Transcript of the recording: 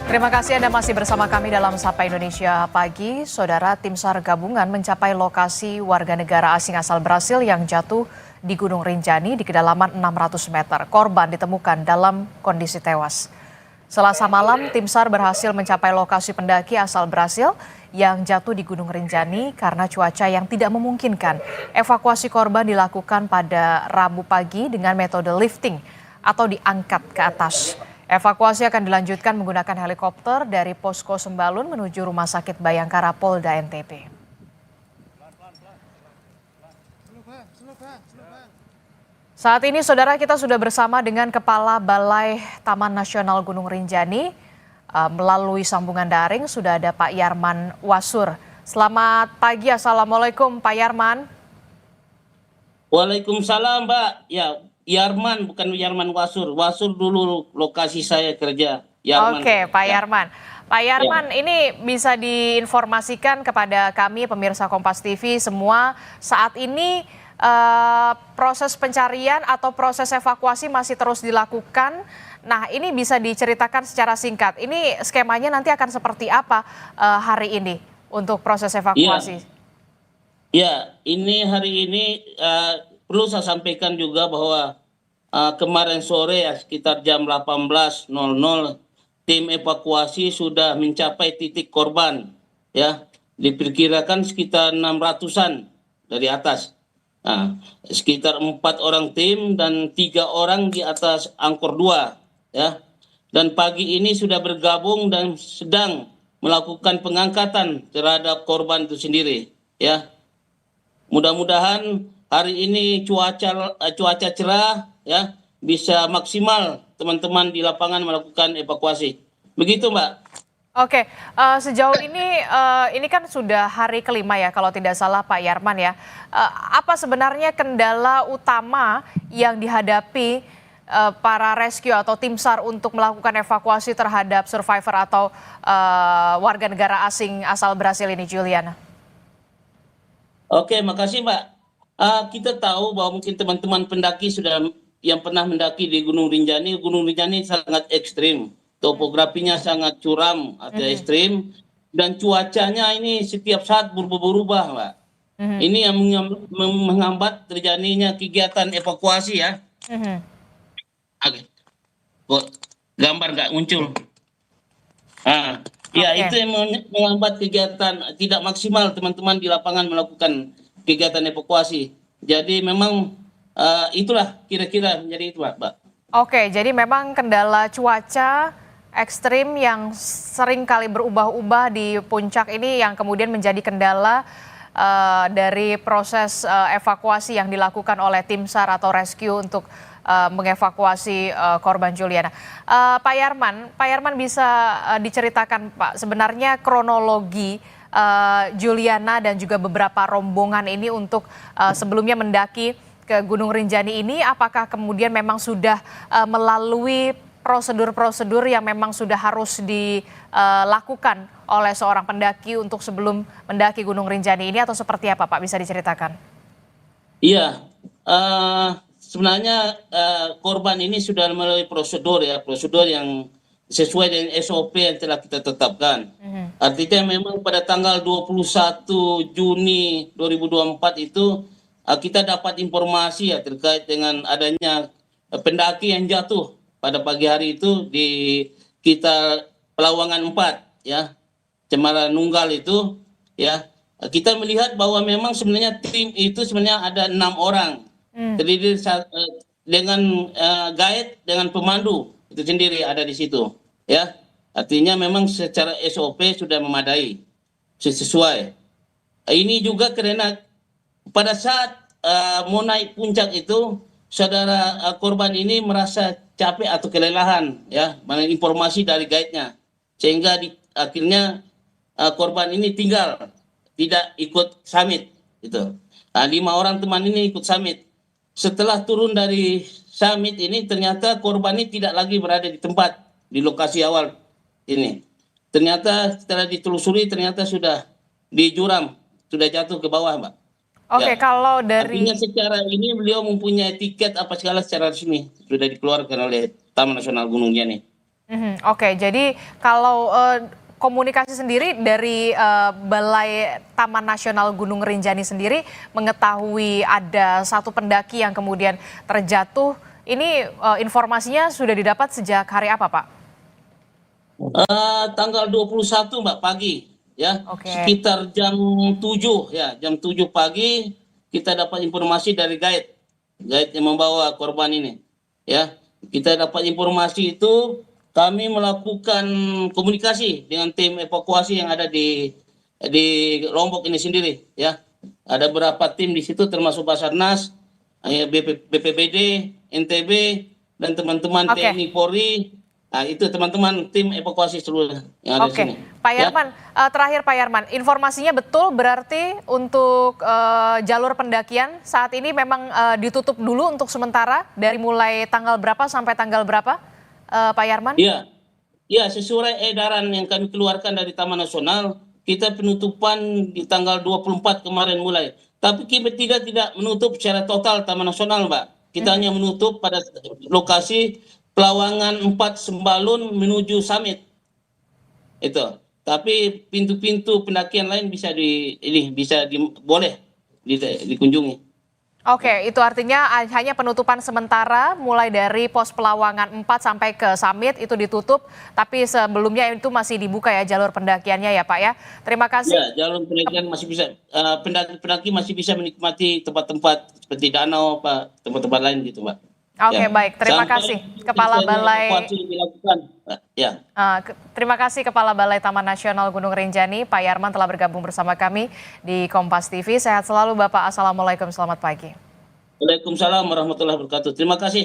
Terima kasih Anda masih bersama kami dalam Sapa Indonesia Pagi. Saudara, tim SAR gabungan mencapai lokasi warga negara asing asal Brasil yang jatuh di Gunung Rinjani di kedalaman 600 meter. Korban ditemukan dalam kondisi tewas. Selasa malam, tim SAR berhasil mencapai lokasi pendaki asal Brasil yang jatuh di Gunung Rinjani karena cuaca yang tidak memungkinkan. Evakuasi korban dilakukan pada Rabu pagi dengan metode lifting atau diangkat ke atas. Evakuasi akan dilanjutkan menggunakan helikopter dari Posko Sembalun menuju Rumah Sakit Bayangkara Polda NTB. Saat ini, saudara, kita sudah bersama dengan Kepala Balai Taman Nasional Gunung Rinjani. Melalui sambungan daring sudah ada Pak Yarman Wasur. Selamat pagi, Assalamualaikum Pak Yarman. Waalaikumsalam, Mbak. Ya, Yarman, bukan Yarman Wasur. Wasur dulu lokasi saya kerja. Yarman. Oke, Pak Yarman. Pak Yarman, ini bisa diinformasikan kepada kami pemirsa Kompas TV semua saat ini proses pencarian atau proses evakuasi masih terus dilakukan. Nah, ini bisa diceritakan secara singkat. Ini skemanya nanti akan seperti apa hari ini untuk proses evakuasi? Ya, ini hari ini perlu saya sampaikan juga bahwa kemarin sore ya sekitar jam 18.00 tim evakuasi sudah mencapai titik korban, ya, diperkirakan sekitar 600-an dari atas. Nah, sekitar 4 orang tim dan 3 orang di atas angkor 2, ya. Dan pagi ini sudah bergabung dan sedang melakukan pengangkatan terhadap korban itu sendiri, ya. Mudah-mudahan hari ini cuaca cerah, ya, bisa maksimal teman-teman di lapangan melakukan evakuasi. Begitu, Mbak. Oke, sejauh ini kan sudah hari kelima ya kalau tidak salah Pak Yarman ya. Apa sebenarnya kendala utama yang dihadapi para rescue atau tim SAR untuk melakukan evakuasi terhadap survivor atau warga negara asing asal Brasil ini, Juliana? Oke, makasih, Mbak. Kita tahu bahwa mungkin teman-teman pendaki sudah yang pernah mendaki di Gunung Rinjani sangat ekstrim. Topografinya sangat curam atau ekstrim, dan cuacanya ini setiap saat berubah-ubah, Mbak. Ini yang menghambat terjadinya kegiatan evakuasi, ya. Oke. Kok gambar nggak muncul? Ya, itu yang menghambat kegiatan, tidak maksimal teman-teman di lapangan melakukan kegiatan evakuasi. Jadi memang itulah kira-kira menjadi itu, Mbak. Oke, jadi memang kendala cuaca ekstrim yang sering kali berubah-ubah di puncak ini yang kemudian menjadi kendala dari proses evakuasi yang dilakukan oleh tim SAR atau rescue untuk mengevakuasi korban Juliana. Pak Yarman bisa diceritakan Pak sebenarnya kronologi Juliana dan juga beberapa rombongan ini untuk sebelumnya mendaki ke Gunung Rinjani ini, apakah kemudian memang sudah melalui prosedur-prosedur yang memang sudah harus dilakukan oleh seorang pendaki untuk sebelum mendaki Gunung Rinjani ini, atau seperti apa Pak, bisa diceritakan? Iya, sebenarnya korban ini sudah melalui prosedur yang sesuai dengan SOP yang telah kita tetapkan. Artinya memang pada tanggal 21 Juni 2024 itu kita dapat informasi ya terkait dengan adanya pendaki yang jatuh pada pagi hari itu di kita Pelawangan 4, ya, Cemara Nunggal itu, ya. Kita melihat bahwa memang sebenarnya tim itu sebenarnya ada 6 orang, terdiri dengan guide dengan pemandu itu sendiri ada di situ, ya. Artinya memang secara SOP sudah memadai, sesuai. Ini juga karena pada saat mau naik puncak itu, saudara korban ini merasa capek atau kelelahan, ya, mengenai informasi dari guide-nya, sehingga akhirnya korban ini tinggal, tidak ikut summit, gitu. 5 orang teman ini ikut summit. Setelah turun dari summit ini, ternyata korban ini tidak lagi berada di tempat, di lokasi awal ini. Ternyata setelah ditelusuri, ternyata sudah di jurang, sudah jatuh ke bawah, Mbak. Oke, Ya. kalau dari Artinya secara ini beliau mempunyai tiket apa segala secara resmi sudah dikeluarkan oleh Taman Nasional Gunung Rinjani. Oke, jadi kalau komunikasi sendiri dari Balai Taman Nasional Gunung Rinjani sendiri mengetahui ada satu pendaki yang kemudian terjatuh, ini informasinya sudah didapat sejak hari apa, Pak? Tanggal 21 Mbak pagi ya, Oke. sekitar jam 7 ya, jam 7 pagi kita dapat informasi dari guide yang membawa korban ini ya. Kita dapat informasi itu, kami melakukan komunikasi dengan tim evakuasi yang ada di Lombok ini sendiri ya. Ada beberapa tim di situ termasuk Basarnas, BPBD, NTB, dan teman-teman Oke. TNI Polri. Nah, itu teman-teman tim evakuasi seluruh yang ada di Oke, sini. Pak Ya, Yarman, terakhir Pak Yarman, informasinya betul berarti untuk jalur pendakian saat ini memang ditutup dulu untuk sementara dari mulai tanggal berapa sampai tanggal berapa, Pak Yarman? iya, iya, sesuai edaran yang kami keluarkan dari Taman Nasional, kita penutupan di tanggal 24 kemarin mulai. Tapi kita tidak menutup secara total Taman Nasional, Mbak. Kita hanya menutup pada lokasi Pelawangan 4 Sembalun menuju Summit. Itu. Tapi pintu-pintu pendakian lain bisa boleh dikunjungi. Oke, itu artinya hanya penutupan sementara mulai dari pos Pelawangan 4 sampai ke Summit itu ditutup, tapi sebelumnya itu masih dibuka ya jalur pendakiannya ya Pak ya. Terima kasih. Ya, jalur pendakian masih bisa, pendaki masih bisa menikmati tempat-tempat seperti danau, Pak, tempat-tempat lain gitu, Pak. Oke, Ya, baik. Terima sampai kasih Kepala selesainya Balai evakuasi dilakukan, Pak. Ya. Terima kasih Kepala Balai Taman Nasional Gunung Rinjani, Pak Yarman telah bergabung bersama kami di Kompas TV. Sehat selalu Bapak. Assalamualaikum, selamat pagi. Waalaikumsalam warahmatullahi wabarakatuh. Terima kasih.